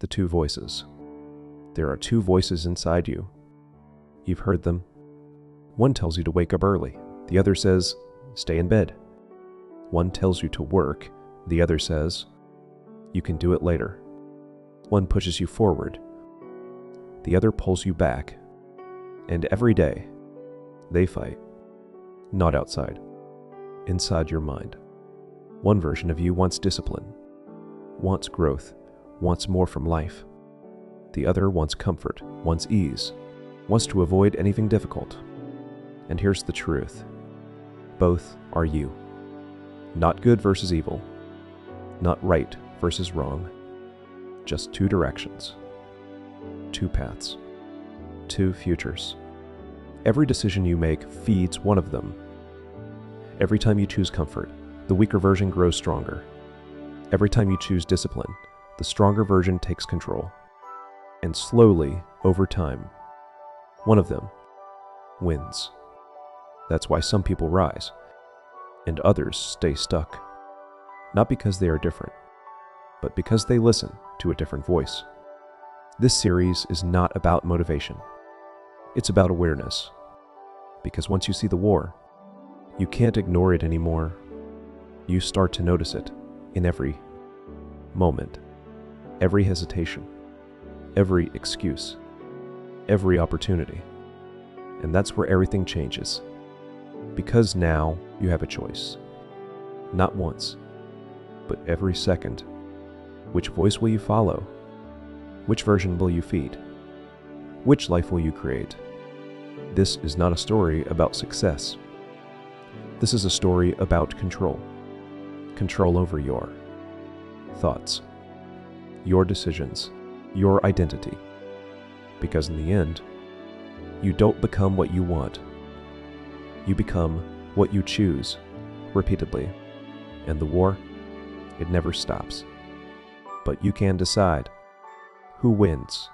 The two voices. There are two voices inside you. You've heard them. One tells you to wake up early. The other says, stay in bed. One tells you to work. The other says, you can do it later. One pushes you forward. The other pulls you back. And every day, they fight. Not outside. Inside your mind. One version of you wants discipline, wants growth, wants more from life. The other wants comfort, wants ease, wants to avoid anything difficult. And here's the truth. Both are you. Not good versus evil. Not right versus wrong. Just two directions. Two paths. Two futures. Every decision you make feeds one of them. Every time you choose comfort, the weaker version grows stronger. Every time you choose discipline, the stronger version takes control. And slowly, over time, one of them wins. That's why some people rise, and others stay stuck. Not because they are different, but because they listen to a different voice. This series is not about motivation. It's about awareness. Because once you see the war, you can't ignore it anymore. You start to notice it in every moment, every hesitation, every excuse, every opportunity. And that's where everything changes. Because now you have a choice. Not once, but every second. Which voice will you follow? Which version will you feed? Which life will you create? This is not a story about success. This is a story about control. Control over your thoughts, your decisions, your identity. Because in the end, you don't become what you want. You become what you choose repeatedly. And the war, it never stops. But you can decide who wins.